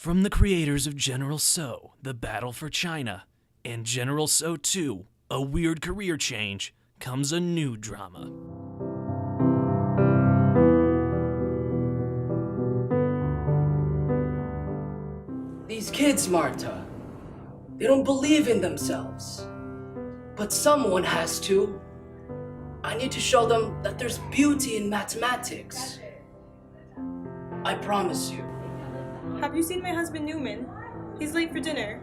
From the creators of General So, The Battle for China, and General So 2, A Weird Career Change, comes a new drama. These kids, Marta, they don't believe in themselves. But someone has to. I need to show them that there's beauty in mathematics. I promise you. Have you seen my husband Newman? He's late for dinner.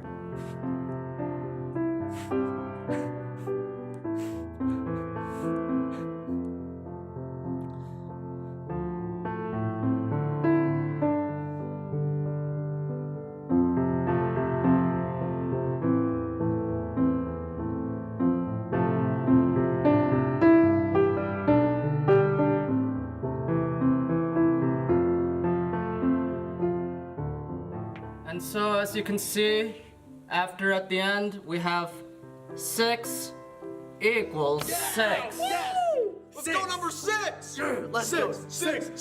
And so, as you can see, at the end, we have 6 equals 6. Let's go number 6! Let's go. 6.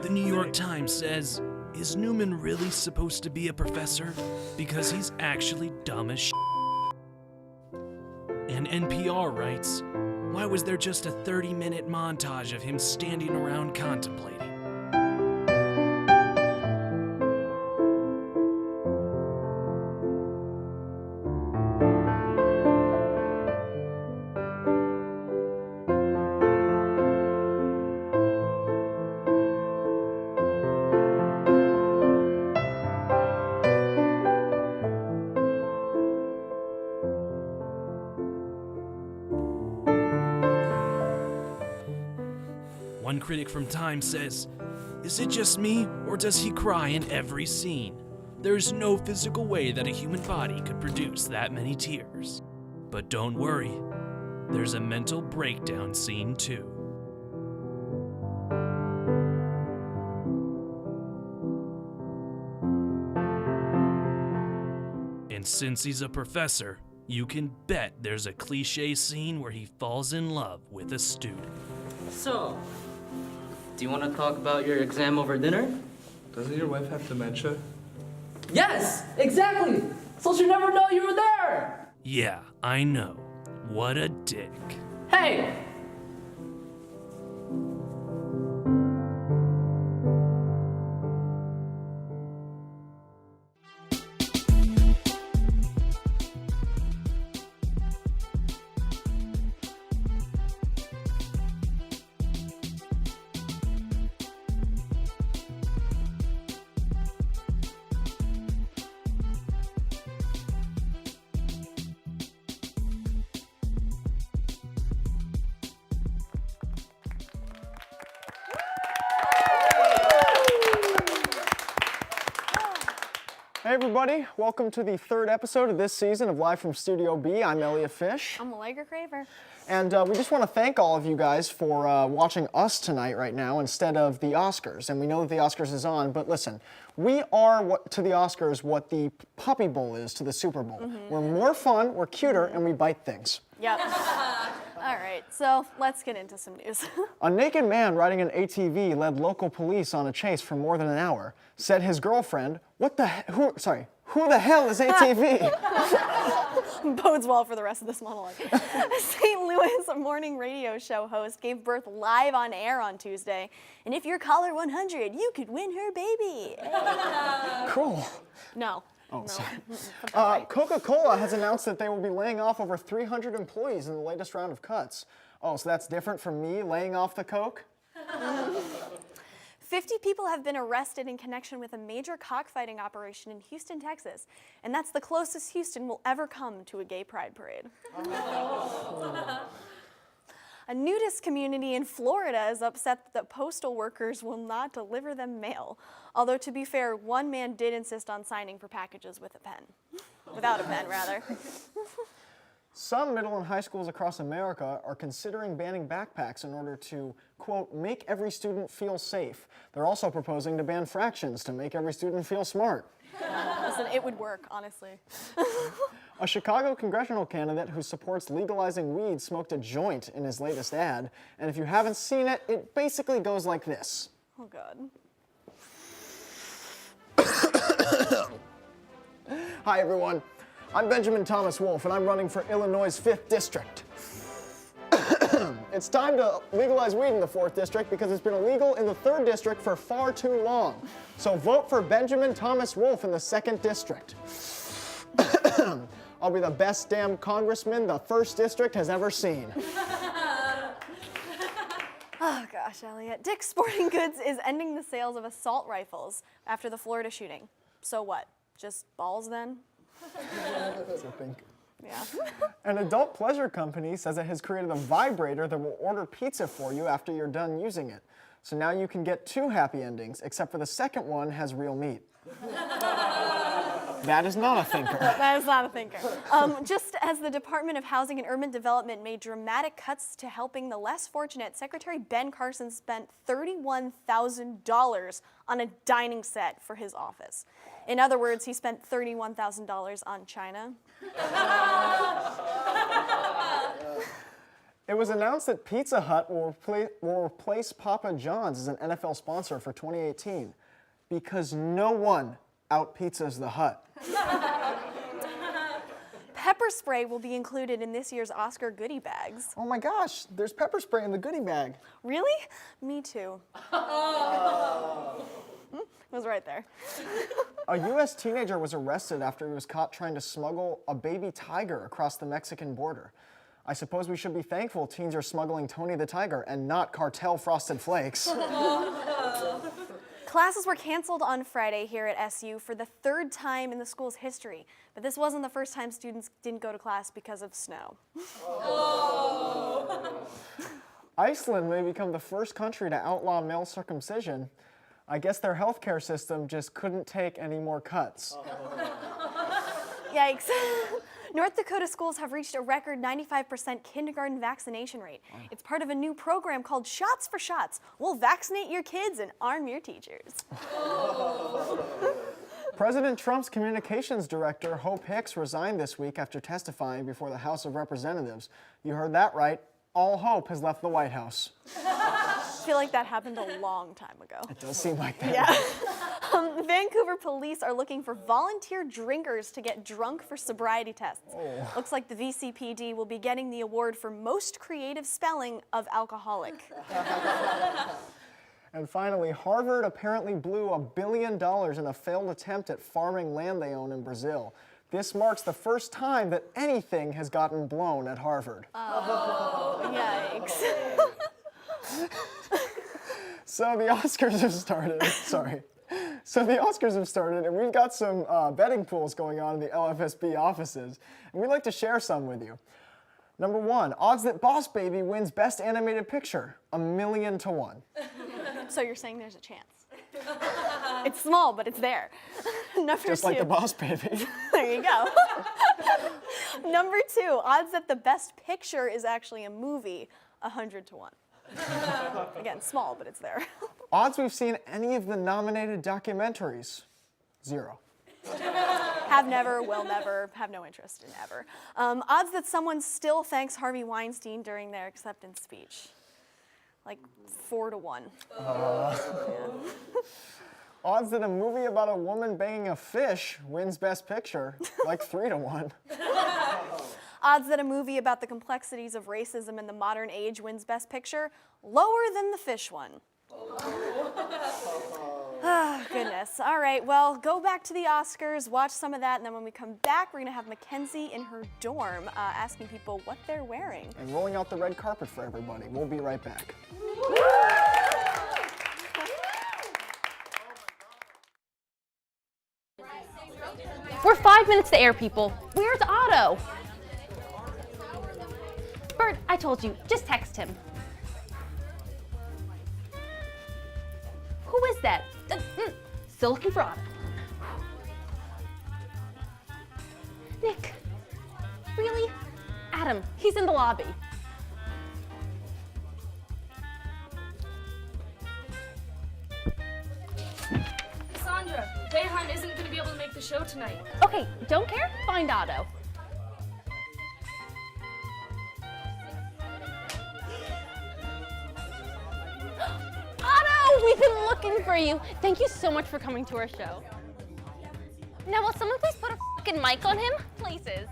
The New York Times says, is Newman really supposed to be a professor? Because he's actually dumb as And NPR writes, why was there just a 30-minute montage of him standing around contemplating? One critic from Time says, is it just me, or does he cry in every scene? There's no physical way that a human body could produce that many tears. But don't worry, there's a mental breakdown scene too. And since he's a professor, you can bet there's a cliche scene where he falls in love with a student. So, do you want to talk about your exam over dinner? Doesn't your wife have dementia? Yes, exactly! So she'll never know you were there! Yeah, I know. What a dick. Hey! Hey everybody, welcome to the 3rd episode of this season of Live from Studio B. I'm Eliot Fish. I'm Allegra Craver. And we just want to thank all of you guys for watching us tonight right now instead of the Oscars. And we know that the Oscars is on, but listen, we are to the Oscars what the Puppy Bowl is to the Super Bowl. We're more fun, we're cuter, and we bite things. Yep. All right, so let's get into some news. A naked man riding an ATV led local police on a chase for more than an hour. Said his girlfriend, who the hell is ATV? Bodes well for the rest of this monologue. St. Louis morning radio show host gave birth live on air on Tuesday. And if you're caller 100, you could win her baby. Cool. No. Oh, no. sorry. Coca-Cola has announced that they will be laying off over 300 employees in the latest round of cuts. Oh, so that's different from me laying off the Coke? 50 people have been arrested in connection with a major cockfighting operation in Houston, Texas. And that's the closest Houston will ever come to a gay pride parade. A nudist community in Florida is upset that postal workers will not deliver them mail. Although, to be fair, one man did insist on signing for packages with a pen. Without a pen, rather. Some middle and high schools across America are considering banning backpacks in order to, quote, make every student feel safe. They're also proposing to ban fractions to make every student feel smart. Listen, it would work, honestly. A Chicago congressional candidate who supports legalizing weed smoked a joint in his latest ad, and if you haven't seen it, it basically goes like this. Oh, God. Hi, everyone. I'm Benjamin Thomas Wolfe, and I'm running for Illinois' 5th District. It's time to legalize weed in the 4th District because it's been illegal in the 3rd District for far too long. So vote for Benjamin Thomas Wolfe in the 2nd District. I'll be the best damn congressman the 1st District has ever seen. Oh gosh, Eliot. Dick's Sporting Goods is ending the sales of assault rifles after the Florida shooting. So what? Just balls then? Yeah. An adult pleasure company says it has created a vibrator that will order pizza for you after you're done using it. So now you can get 2 happy endings, except for the second one has real meat. That is not a thinker. That is not a thinker. Just as the Department of Housing and Urban Development made dramatic cuts to helping the less fortunate, Secretary Ben Carson spent $31,000 on a dining set for his office. In other words, he spent $31,000 on China. It was announced that Pizza Hut will replace Papa John's as an NFL sponsor for 2018 because no one out-pizzas the Hut. Pepper spray will be included in this year's Oscar goodie bags. Oh my gosh, there's pepper spray in the goodie bag. Really? Me too. It was right there. A U.S. teenager was arrested after he was caught trying to smuggle a baby tiger across the Mexican border. I suppose we should be thankful teens are smuggling Tony the Tiger and not cartel Frosted Flakes. Classes were canceled on Friday here at SU for the 3rd time in the school's history, but this wasn't the first time students didn't go to class because of snow. Iceland may become the first country to outlaw male circumcision. I guess their healthcare system just couldn't take any more cuts. Yikes. North Dakota schools have reached a record 95% kindergarten vaccination rate. It's part of a new program called Shots for Shots. We'll vaccinate your kids and arm your teachers. President Trump's communications director, Hope Hicks, resigned this week after testifying before the House of Representatives. You heard that right. All hope has left the White House. I feel like that happened a long time ago. It does seem like that. Yeah. Vancouver police are looking for volunteer drinkers to get drunk for sobriety tests. Oh. Looks like the VCPD will be getting the award for most creative spelling of alcoholic. And finally, Harvard apparently blew $1 billion in a failed attempt at farming land they own in Brazil. This marks the first time that anything has gotten blown at Harvard. Oh, yikes. So the Oscars have started. Sorry. So the Oscars have started, and we've got some betting pools going on in the LFSB offices, and we'd like to share some with you. Number 1, odds that Boss Baby wins Best Animated Picture, 1,000,000 to 1. So you're saying there's a chance? It's small, but it's there. Number 2. Just like the Boss Baby. There you go. Number 2, odds that the Best Picture is actually a movie, 100 to 1. Again, small, but it's there. Odds we've seen any of the nominated documentaries, 0. Have never, will never, have no interest in ever. Odds that someone still thanks Harvey Weinstein during their acceptance speech, like 4 to 1. Yeah. Odds that a movie about a woman banging a fish wins Best Picture, like 3 to 1. Odds that a movie about the complexities of racism in the modern age wins Best Picture, lower than the fish one. Oh, goodness. All right, well, go back to the Oscars, watch some of that, and then when we come back, we're going to have Mackenzie in her dorm asking people what they're wearing. And rolling out the red carpet for everybody. We'll be right back. We're 5 minutes to air, people. Where's Otto? Bird, I told you, just text him. Who is that? Still looking for Otto. Nick, really? Adam, he's in the lobby. Sandra, Bayhan isn't going to be able to make the show tonight. Okay, don't care? Find Otto. Otto, we've been looking for you. Thank you so much for coming to our show. Now, will someone please put a fucking mic on him? Places.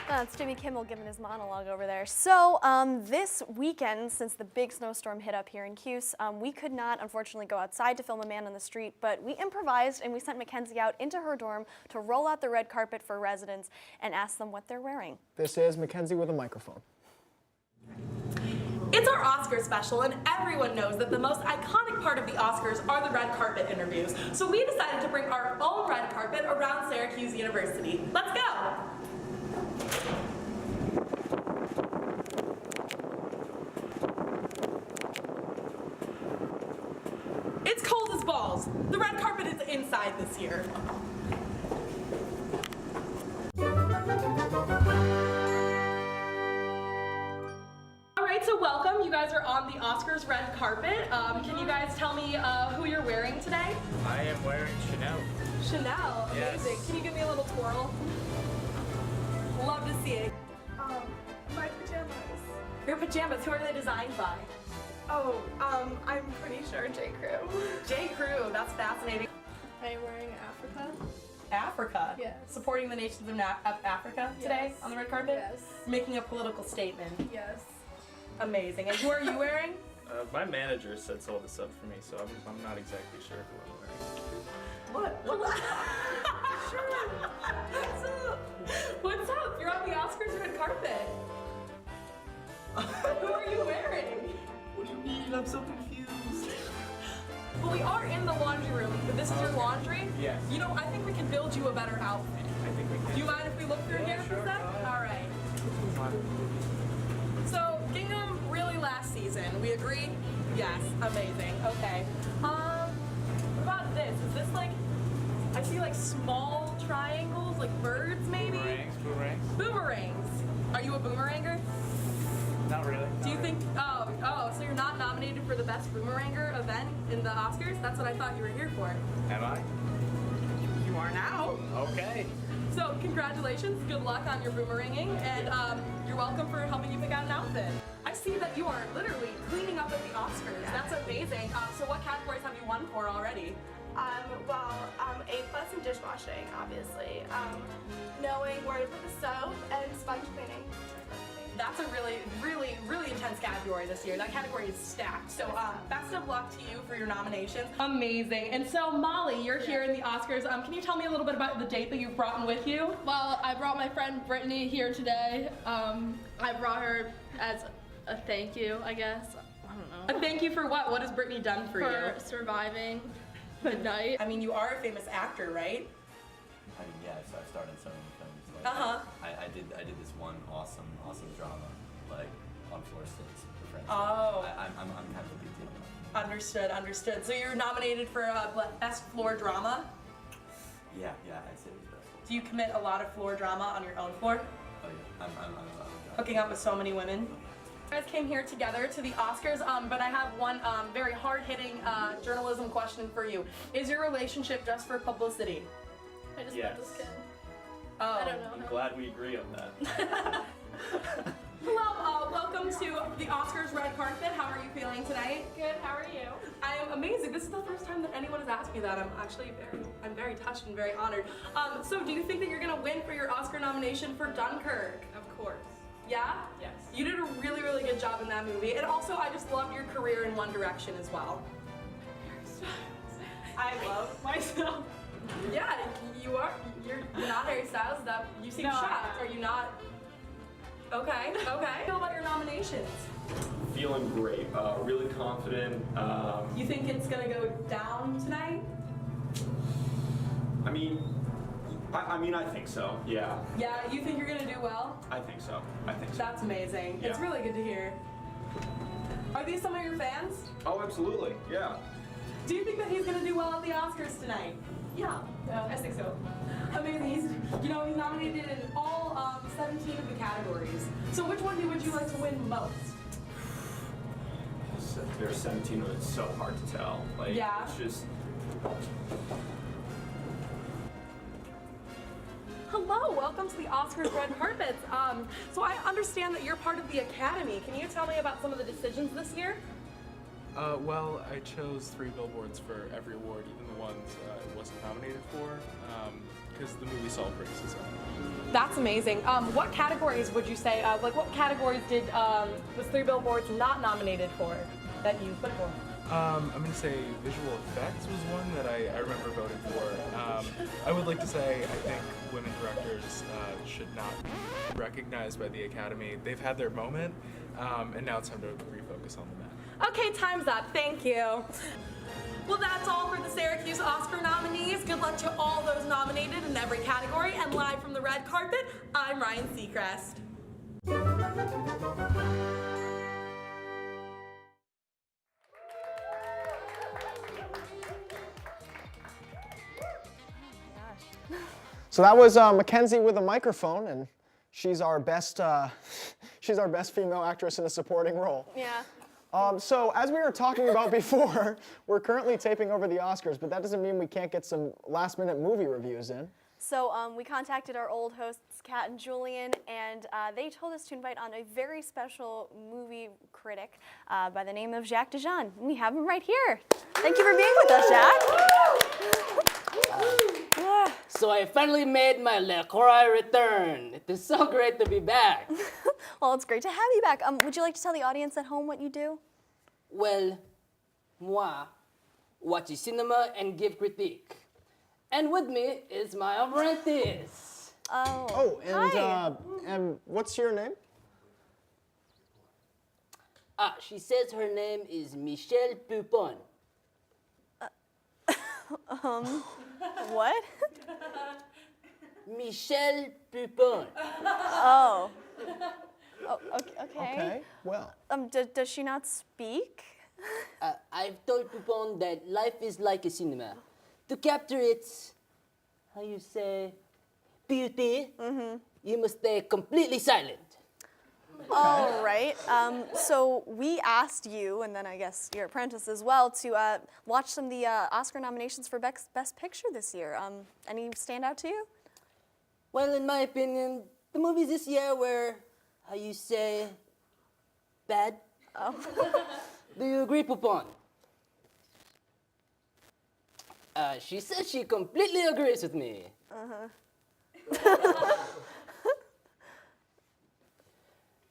That's Jimmy Kimmel giving his monologue over there. So this weekend, since the big snowstorm hit up here in Cuse, we could not, unfortunately, go outside to film A Man on the Street, but we improvised and we sent Mackenzie out into her dorm to roll out the red carpet for residents and ask them what they're wearing. This is Mackenzie with a microphone. It's our Oscar special, and everyone knows that the most iconic part of the Oscars are the red carpet interviews. So we decided to bring our own red carpet around Syracuse University. Let's go! It's cold as balls. The red carpet is inside this year. All right, so welcome. You guys are on the Oscars red carpet. Can you guys tell me who you're wearing today? I am wearing Chanel. Chanel, Yes. amazing. Can you give me a little twirl? Love to see it. My pajamas. Your pajamas, who are they designed by? Oh, I'm pretty sure J. Crew. J. Crew, that's fascinating. I'm wearing Africa. Africa? Yes. Supporting the nations of Africa today Yes. on the red carpet? Yes. Making a political statement. Yes. Amazing. And who are you wearing? My manager sets all this up for me, so I'm not exactly sure who I'm wearing. What? What's up? You're on the Oscars red carpet. Who are you wearing? What do you mean? I'm so confused. Well, we are in the laundry room, but this is your laundry? Yes. You know, I think we can build you a better outfit. I think we can. Do you mind if we look through here for a sec? All right. So, Gingham really last season. We agree? Yes. Amazing. Okay. What about this? Is this like, I see like small triangles, like birds maybe? Boomerangs. Boomerangs. Are you a boomeranger? Not really. Do you think, so you're not nominated for the best boomeranger event in the Oscars? That's what I thought you were here for. Am I? You are now. Okay. So congratulations, good luck on your boomeranging, and you're welcome for helping you pick out an outfit. I see that you are literally cleaning up at the Oscars. That's amazing. So what categories have you won for already? A+ in dishwashing, obviously. Knowing where to put the soap and sponge cleaning. That's a really, really, really intense category this year. That category is stacked. So best of luck to you for your nominations. Amazing. And so Molly, you're here in the Oscars. Can you tell me a little bit about the date that you've brought in with you? Well, I brought my friend Brittany here today. I brought her as a thank you, I guess. I don't know. A thank you for what? What has Brittany done for you? For surviving the night. I mean, you are a famous actor, right? I mean, yeah, so I've started so many films. Like, I did this one awesome drama, like on Floor 6 for Friends. Oh. I'm kind of a big deal. Understood. So you're nominated for Best Floor Drama. Yeah, I'd say it was best. Do you commit a lot of floor drama on your own floor? Oh yeah, I'm Hooking up with so many women. You guys came here together to the Oscars, but I have one very hard-hitting journalism question for you. Is your relationship just for publicity? I just Yes. met this kid. Oh. I don't know. I'm glad we agree on that. Hello, welcome to the Oscars red carpet. How are you feeling tonight? Good, how are you? I am amazing. This is the first time that anyone has asked me that. I'm very touched and very honored. So do you think that you're gonna win for your Oscar nomination for Dunkirk? Of course. Yeah? Yes. You did a really, really good job in that movie. And also, I just love your career in One Direction as well. I love myself. Yeah, you are. You're not Harry Styles. That you seem shocked. Are you not? Okay. How do you feel about your nominations? Feeling great. Really confident. You think it's gonna go down tonight? I mean, I think so. Yeah. Yeah. You think you're gonna do well? I think so. That's amazing. Yeah. It's really good to hear. Are these some of your fans? Oh, absolutely. Yeah. Do you think that he's gonna do well at the Oscars tonight? Yeah, I think so. Amazing. He's nominated in all 17 of the categories. So which one would you like to win most? they're 17, but it's so hard to tell. Like, Yeah. it's just. Hello, welcome to the Oscars red carpets. So I understand that you're part of the Academy. Can you tell me about some of the decisions this year? Well, I chose 3 billboards for every award, even the ones it wasn't nominated for, because the movie saw praises on it. That's amazing. What categories would you say, like what categories did was 3 billboards not nominated for that you put for? I'm going to say visual effects was one that I remember voting for. I would like to say I think women directors should not be recognized by the Academy. They've had their moment, and now it's time to refocus on the men. Okay, time's up. Thank you. Well, that's all for the Syracuse Oscar nominees. Good luck to all those nominated in every category. And live from the red carpet, I'm Ryan Seacrest. So that was Mackenzie with a microphone, and she's our best female actress in a supporting role. Yeah. So as we were talking about before, we're currently taping over the Oscars, but that doesn't mean we can't get some last-minute movie reviews in. So we contacted our old hosts, Kat and Julian, and they told us to invite on a very special movie critic by the name of Jacques Dejean. We have him right here. Thank you for being with us, Jacques. So I finally made my LaCroix return. It is so great to be back. Well, it's great to have you back. Would you like to tell the audience at home what you do? Well, moi, watch cinema and give critique. And with me is my apprentice. Oh, hi. And what's your name? She says her name is Michelle Pupon. What? Michelle Pupon. Oh. Oh, okay. Okay, well. Does she not speak? I've told Pupon that life is like a cinema. To capture its, how you say, beauty, you must stay completely silent. All right. So we asked you, and then I guess your apprentice as well, to watch some of the Oscar nominations for Best Picture this year. Any stand out to you? Well, in my opinion, the movies this year were, how you say, bad. Oh. Do you agree, Pupon? She says she completely agrees with me.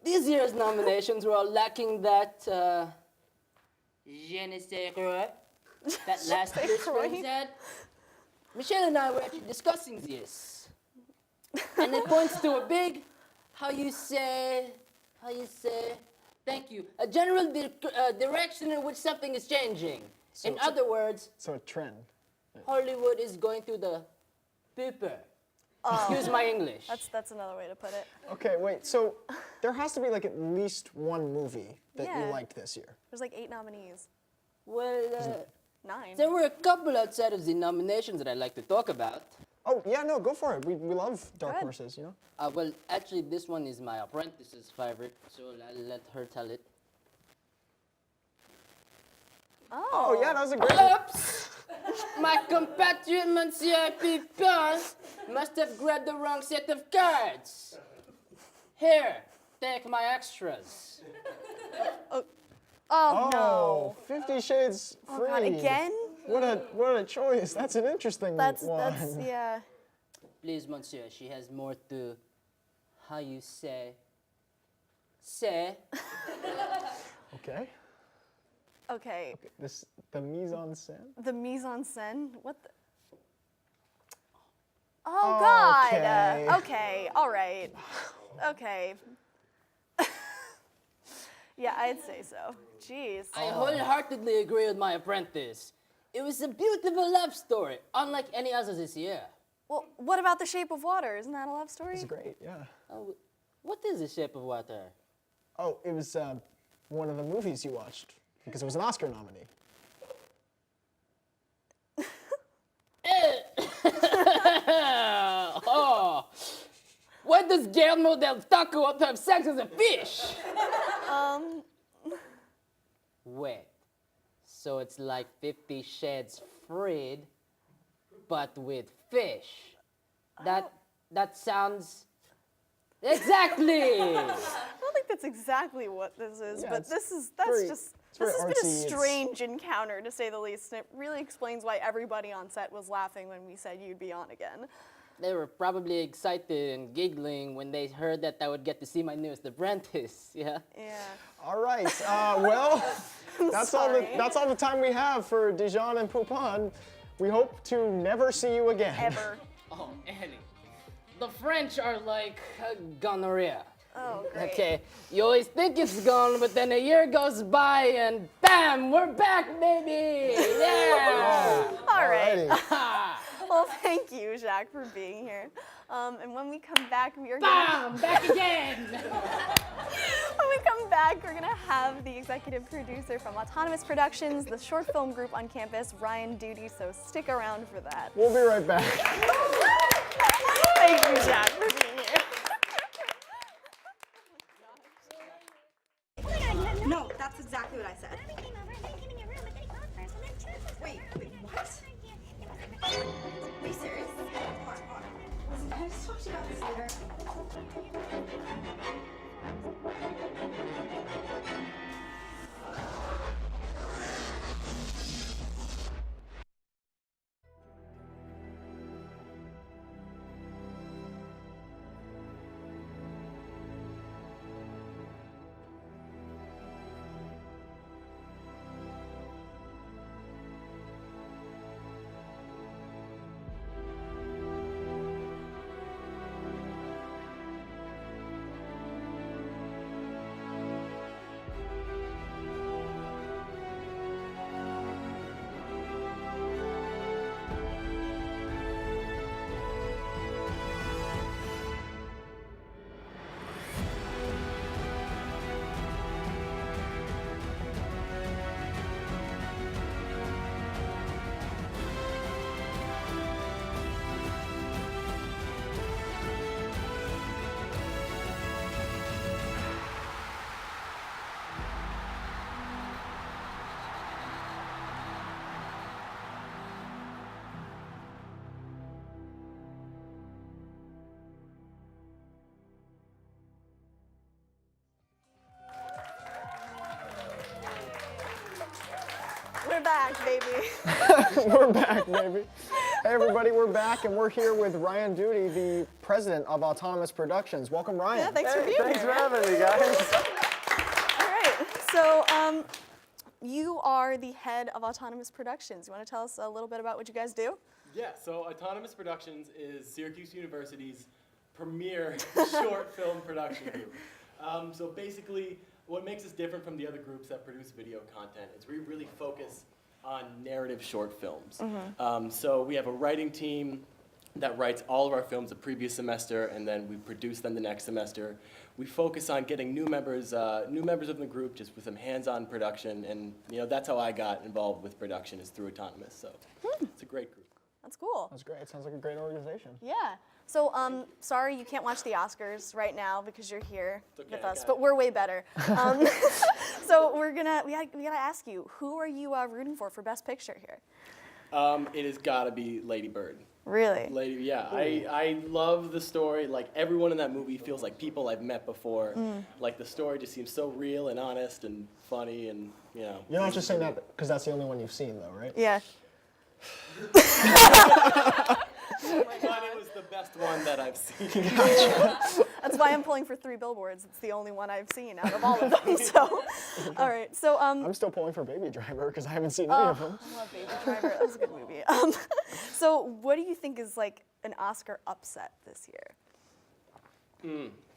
This year's nominations were all lacking that, je ne sais quoi, that last year's friend said. Michelle and I were actually discussing this. And it points to a big, how you say, thank you, a general direction in which something is changing. So in other words, so a trend. Hollywood is going through the pooper. Excuse my English. That's another way to put it. Okay, wait, so there has to be like at least one movie that you Yeah. liked this year. There's like 8 nominees. Well, 9. there were a couple outside of the nominations that I'd like to talk about. Oh, yeah, no, go for it. We love Dark Good. Horses, you know? Well, actually, this one is my apprentice's favorite, so I'll let her tell it. Oh, yeah, that was a great Oops! My compatriot, Monsieur Pipin, must have grabbed the wrong set of cards. Here, take my extras. Oh, no. 50 Shades Free. Oh, God, again? What a choice. That's an interesting one. That's, yeah. Please, Monsieur, she has more to, how you say. Okay. Okay. The mise en scène? The mise en scène? What the? Oh, God. Okay. Okay, all right. Okay. Yeah, I'd say so. Jeez. I wholeheartedly agree with my apprentice. It was a beautiful love story, unlike any others this year. Well, what about The Shape of Water? Isn't that a love story? It's great, yeah. What is The Shape of Water? Oh, it was one of the movies you watched because it was an Oscar nominee. Oh, why does Guillermo del Taco want to have sex with a fish? Wait, So it's like 50 Shades Freed, but with fish. That sounds exactly. I don't think that's exactly what this is, Yeah, but this has been a strange encounter, to say the least, and it really explains why everybody on set was laughing when we said you'd be on again. They were probably excited and giggling when they heard that I would get to see my newest apprentice. Yeah. Yeah. All right. Well, that's all the time we have for Dijon and Poupon. We hope to never see you again. Ever. Oh, Annie. The French are like gonorrhea. Oh, great. Okay, you always think it's gone, but then a year goes by and bam, we're back, baby! Yeah! All right. Well, thank you, Jacques, for being here. And when we come back, we are Bam! Back again! When we come back, we're gonna have the executive producer from Autonomous Productions, the short film group on campus, Ryan Doody, so stick around for that. We'll be right back. Thank you, Jacques, for being here. No, that's exactly what I said. Wait, what? Are you serious? Come on. Listen, can I just talk to you about this later? We're back, baby. We're back, baby. Hey, everybody, we're back, and we're here with Ryan Doody, the president of Autonomous Productions. Welcome, Ryan. Yeah, thanks for being here. Thanks for having me, guys. All right, so you are the head of Autonomous Productions. You want to tell us a little bit about what you guys do? Yeah, so Autonomous Productions is Syracuse University's premier short film production group. So basically, what makes us different from the other groups that produce video content is we really focus on narrative short films. So we have a writing team that writes all of our films the previous semester, and then we produce them the next semester. We focus on getting new members of the group, just with some hands-on production, and that's how I got involved with production, is through Autonomous. So it's a great group. That's cool. That's great. It sounds like a great organization. Yeah. So, sorry you can't watch the Oscars right now because you're here okay, with us, but we're way better. So we gotta ask you, who are you rooting for Best Picture here? It has got to be Lady Bird. Really? Yeah. I love the story. Like, everyone in that movie feels like people I've met before. Like, the story just seems so real and honest and funny, and You're not just saying that because that's the only one you've seen, though, right? Yeah. But it was the best one that I've seen. That's why I'm pulling for 3 Billboards. It's the only one I've seen out of all of them. So, all right. So I'm still pulling for Baby Driver because I haven't seen any of them. I love Baby Driver. That was a good movie. So what do you think is like an Oscar upset this year?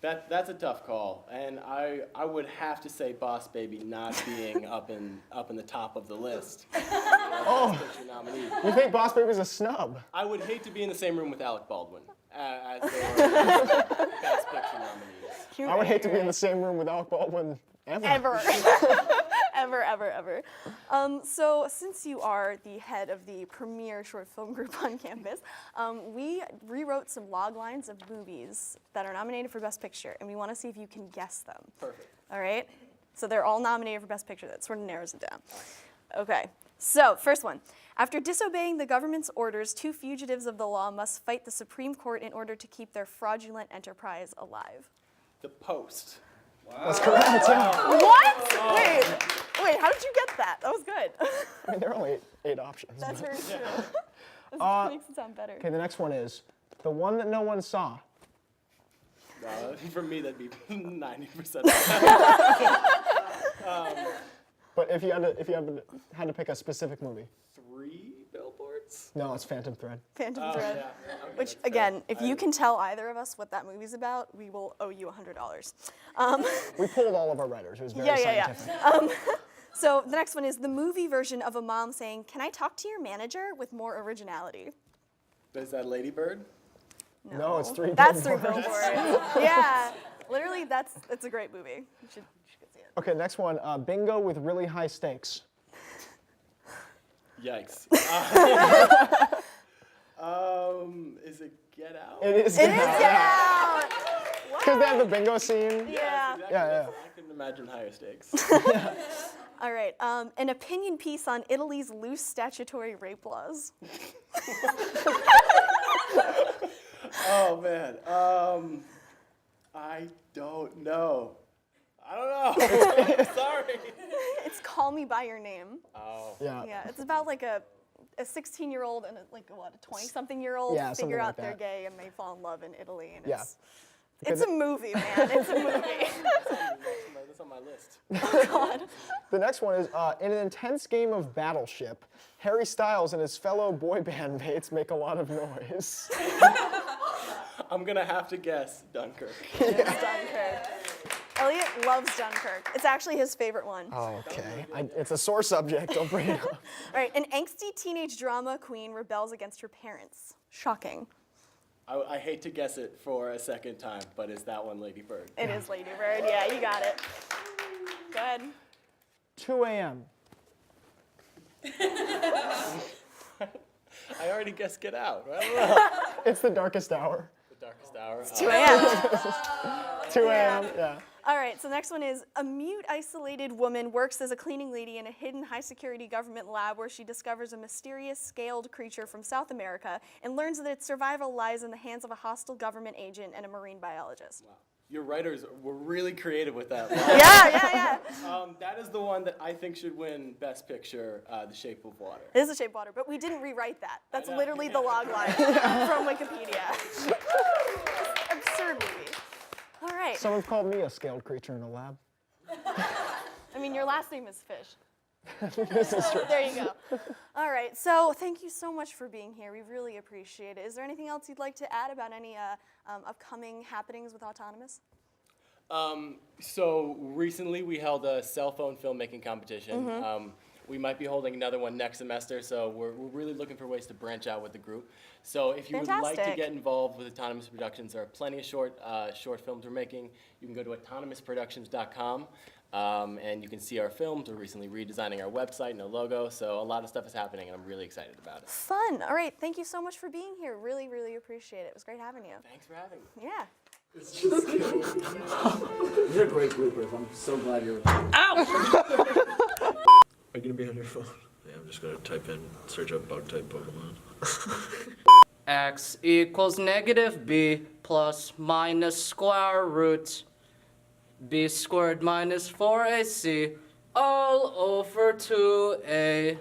That's a tough call, and I would have to say Boss Baby not being up in the top of the list. Oh, you think Boss Baby's a snub? I would hate to be in the same room with Alec Baldwin as their Best Picture nominees. I would hate to be in the same room with Alec Baldwin ever. Ever. So since you are the head of the premier short film group on campus, we rewrote some log lines of movies that are nominated for Best Picture, and we want to see if you can guess them. Perfect. All right? So they're all nominated for Best Picture. That sort of narrows it down. Okay, so first one. After disobeying the government's orders, 2 fugitives of the law must fight the Supreme Court in order to keep their fraudulent enterprise alive. The Post. That's correct. What? Wait, how did you get that? That was good. I mean, there are only 8 options. That's but- very true. That makes it sound better. Okay, the next one is the one that no one saw. For me, that'd be 90%. But if you had to pick a specific movie. 3 billboards? No, it's Phantom Thread. Phantom Thread. Yeah. Okay, Which, again, if you can tell either of us what that movie's about, we will owe you $100. We polled all of our writers. It was very scientific. So the next one is the movie version of a mom saying, "Can I talk to your manager?" with more originality. Is that Lady Bird? No, it's 3 That's 3 billboards. billboards. Yeah, literally, it's a great movie. You should go see it. Okay, next one. Bingo with really high stakes. Yikes. Is it Get Out? It is Get Out. Because they have the bingo scene. Yeah. Exactly. Yeah. I couldn't imagine higher stakes. All right, an opinion piece on Italy's loose statutory rape laws. Oh man, I don't know. Sorry. It's Call Me By Your Name. Oh. Yeah. Yeah, it's about like a 16-year-old and a 20-something-year-old Yeah, something figure like out they're that. gay and they fall in love in Italy. And Yeah. it's a movie, man. It's a movie. That's on my list. Oh, God. The next one is in an intense game of Battleship, Harry Styles and his fellow boy band mates make a lot of noise. I'm gonna have to guess Dunkirk. It's Dunkirk. Eliot loves Dunkirk. It's actually his favorite one. Oh, okay. It's a sore subject. Don't bring it up. All right, an angsty teenage drama queen rebels against her parents. Shocking. I hate to guess it for a second time, but is that one Lady Bird? It is Lady Bird. Yeah, you got it. Go ahead. 2 a.m. I already guessed Get Out. I don't know. It's the darkest hour. The darkest hour. It's 2 a.m. 2 a.m. Yeah. All right, so the next one is a mute, isolated woman works as a cleaning lady in a hidden high-security government lab where she discovers a mysterious scaled creature from South America and learns that its survival lies in the hands of a hostile government agent and a marine biologist. Wow. Your writers were really creative with that. Yeah. That is the one that I think should win Best Picture, The Shape of Water. It is The Shape of Water, but we didn't rewrite that. That's literally the log line from Wikipedia. Absurd movie. All right. Someone's called me a scaled creature in a lab. I mean, your last name is Fish. This is true. There you go. All right, so thank you so much for being here. We really appreciate it. Is there anything else you'd like to add about any upcoming happenings with Autonomous? So recently we held a cell phone filmmaking competition. We might be holding another one next semester, so we're really looking for ways to branch out with the group. So if you would like to get involved with Autonomous Productions, there are plenty of short films we're making. You can go to autonomousproductions.com, and you can see our films. We're recently redesigning our website and our logo, so a lot of stuff is happening, and I'm really excited about it. Fun. All right, thank you so much for being here. Really, really appreciate it. It was great having you. Thanks for having me. Yeah. You're a great grouper. I'm so glad you're. Ow! Are you gonna be on your phone? Yeah, I'm just gonna search up bug type Pokemon. X equals negative b plus minus square root b squared minus 4ac all over 2a.